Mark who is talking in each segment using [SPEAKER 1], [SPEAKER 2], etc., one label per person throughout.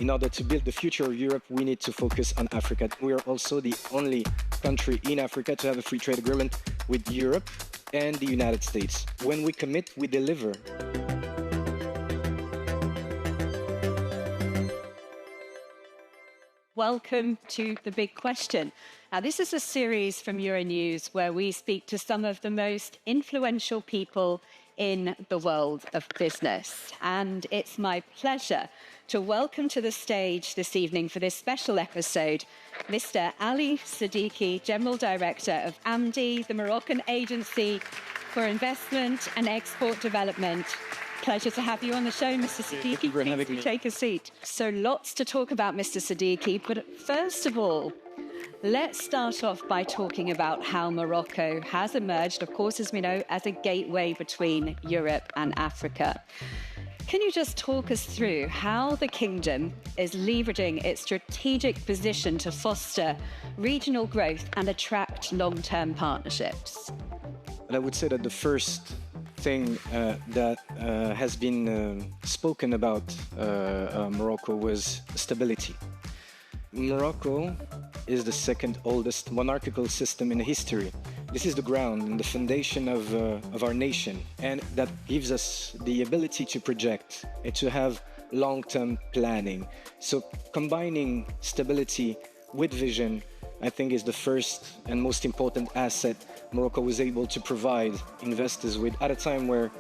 [SPEAKER 1] In order to build the future of Europe, we need to focus on Africa. We are also the only country in Africa to have a free trade agreement with Europe and the United States. When we commit, we deliver.
[SPEAKER 2] Welcome to The Big Question. Now, this is a series from Euronews where we speak to some of the most influential people in the world of business. And it's my pleasure to welcome to the stage this evening for this special episode, Mr. Ali Seddiki, General Director of AMDIE, the Moroccan Agency for Investment and Export Development. Pleasure to have you on the show, Mr. Seddiki.
[SPEAKER 1] Thank you for having me.
[SPEAKER 2] Take a seat. So lots to talk about, Mr. Seddiki, but first of all, let's start off by talking about how Morocco has emerged, of course, as we know, as a gateway between Europe and Africa. Can you just talk us through how the kingdom is leveraging its strategic position to foster regional growth and attract long-term partnerships?
[SPEAKER 1] And I would say that the first thing that has been spoken about Morocco was stability. Morocco is the second oldest monarchical system in history. This is the ground and the foundation of our nation, and that gives us the ability to project and to have long-term planning. So combining stability with vision, I think, is the first and most important asset Morocco was able to provide investors with at a time where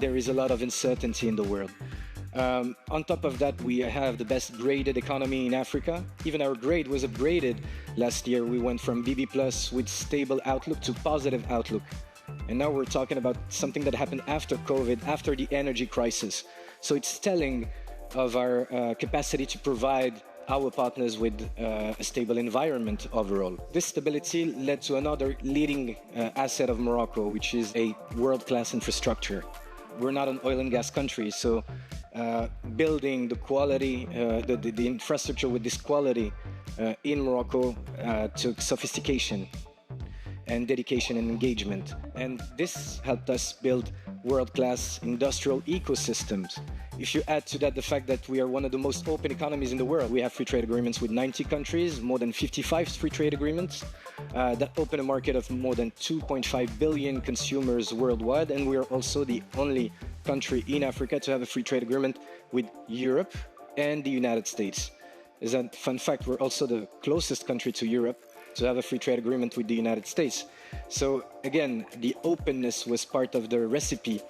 [SPEAKER 1] there is a lot of uncertainty in the world. On top of that, we have the best graded economy in Africa. Even our grade was upgraded last year. We went from BB+ with stable outlook to positive outlook. And now we're talking about something that happened after COVID, after the energy crisis. So it's telling of our capacity to provide our partners with a stable environment overall. This stability led to another leading asset of Morocco, which is a world-class infrastructure. We're not an oil and gas country, so building the quality, the infrastructure with this quality in Morocco took sophistication and dedication and engagement. And this helped us build world-class industrial ecosystems. If you add to that the fact that we are one of the most open economies in the world, we have free trade agreements with 90 countries, more than 55 free trade agreements that open a market of more than 2.5 billion consumers worldwide. And we are also the only country in Africa to have a free trade agreement with Europe and the United States. As a fun fact, we're also the closest country to Europe to have a free trade agreement with the United States. So again, the openness was part of the recipe.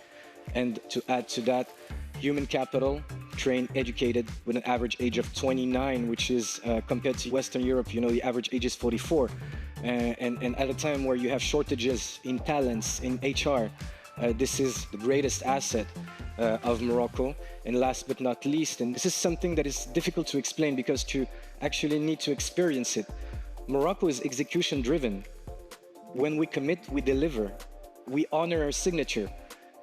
[SPEAKER 1] And to add to that, human capital, trained, educated, with an average age of 29, which is compared to Western Europe, you know, the average age is 44. And at a time where you have shortages in talents, in HR, this is the greatest asset of Morocco. And last but not least, and this is something that is difficult to explain because you actually need to experience it. Morocco is execution driven. When we commit, we deliver. We honor our signature.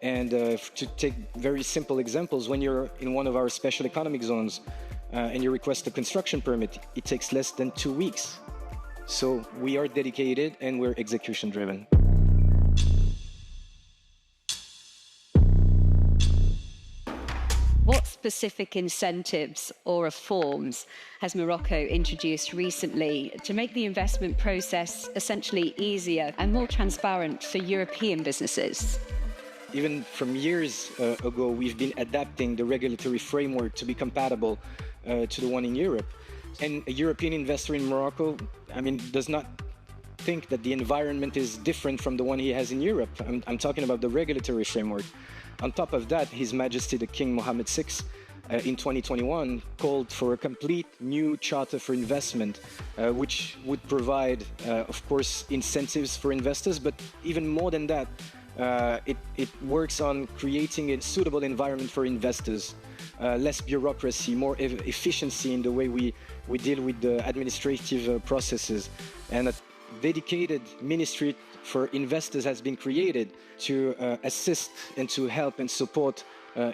[SPEAKER 1] And to take very simple examples, when you're in one of our special economic zones and you request a construction permit, it takes less than 2 weeks. So we are dedicated and we're execution driven.
[SPEAKER 2] What specific incentives or reforms has Morocco introduced recently to make the investment process essentially easier and more transparent for European businesses?
[SPEAKER 1] Even from years ago, we've been adapting the regulatory framework to be compatible to the one in Europe. And a European investor in Morocco, does not think that the environment is different from the one he has in Europe. I'm talking about the regulatory framework. On top of that, His Majesty the King Mohammed VI in 2021 called for a complete new charter for investment, which would provide, of course, incentives for investors, but even more than that, it works on creating a suitable environment for investors, less bureaucracy, more efficiency in the way we deal with the administrative processes, and a dedicated ministry for investors has been created to assist and to help and support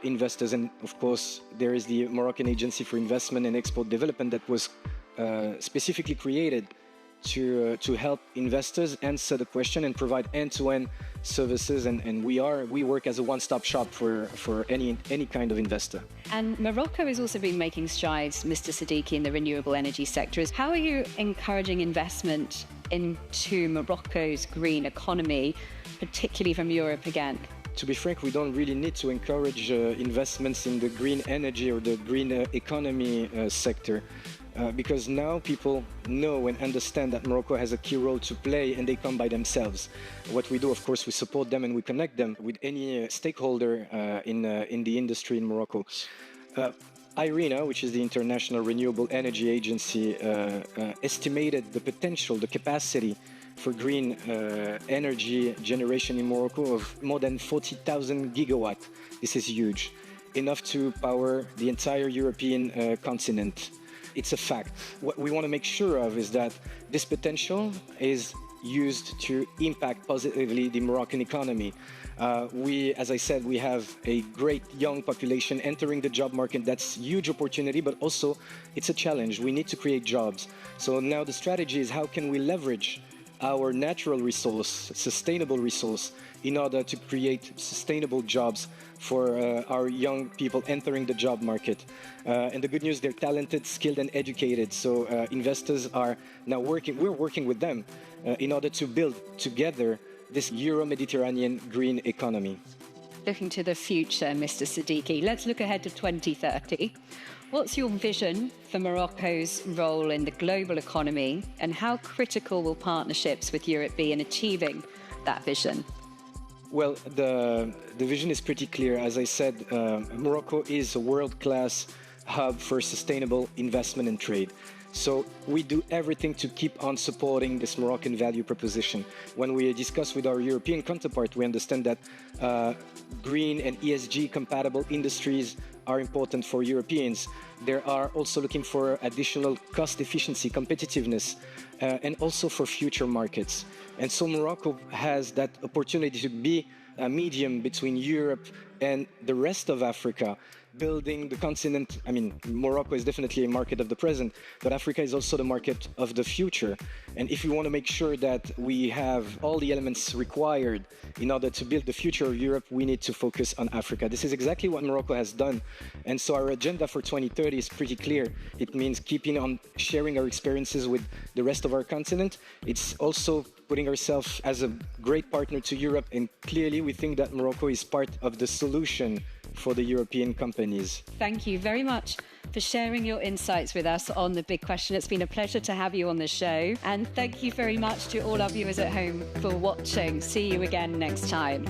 [SPEAKER 1] investors. And of course, there is the Moroccan Agency for Investment and Export Development that was specifically created to help investors answer the question and provide end-to-end services. And we work as a one-stop shop for any kind of investor.
[SPEAKER 2] And Morocco has also been making strides, Mr. Seddiki, in the renewable energy sector. How are you encouraging investment into Morocco's green economy, particularly from Europe again?
[SPEAKER 1] To be frank, we don't really need to encourage investments in the green energy or the green economy sector. Because now people know and understand that Morocco has a key role to play, and they come by themselves. What we do, of course, we support them and we connect them with any stakeholder in the industry in Morocco. IRENA, which is the International Renewable Energy Agency, estimated the potential, the capacity for green energy generation in Morocco of more than 40,000 gigawatts. This is huge, enough to power the entire European continent. It's a fact. What we want to make sure of is that this potential is used to impact positively the Moroccan economy. As I said, we have a great young population entering the job market. That's a huge opportunity, but also it's a challenge. We need to create jobs. So now the strategy is how can we leverage our natural resource, sustainable resource, in order to create sustainable jobs for our young people entering the job market. And the good news, they're talented, skilled, and educated. So investors are now we're working with them in order to build together this Euro-Mediterranean green economy.
[SPEAKER 2] Looking to the future, Mr. Seddiki, let's look ahead to 2030. What's your vision for Morocco's role in the global economy, and how critical will partnerships with Europe be in achieving that vision?
[SPEAKER 1] Well, the vision is pretty clear. As I said, Morocco is a world-class hub for sustainable investment and trade. So we do everything to keep on supporting this Moroccan value proposition. When we discuss with our European counterpart, we understand that green and ESG compatible industries are important for Europeans. They are also looking for additional cost efficiency, competitiveness, and also for future markets. And so Morocco has that opportunity to be a medium between Europe and the rest of Africa, building the continent. I mean, Morocco is definitely a market of the present, but Africa is also the market of the future. And if we want to make sure that we have all the elements required in order to build the future of Europe, we need to focus on Africa. This is exactly what Morocco has done. And so our agenda for 2030 is pretty clear. It means keeping on sharing our experiences with the rest of our continent. It's also putting ourselves as a great partner to Europe. And clearly, we think that Morocco is part of the solution for the European companies.
[SPEAKER 2] Thank you very much for sharing your insights with us on The Big Question. It's been a pleasure to have you on the show. And thank you very much to all our viewers at home for watching. See you again next time.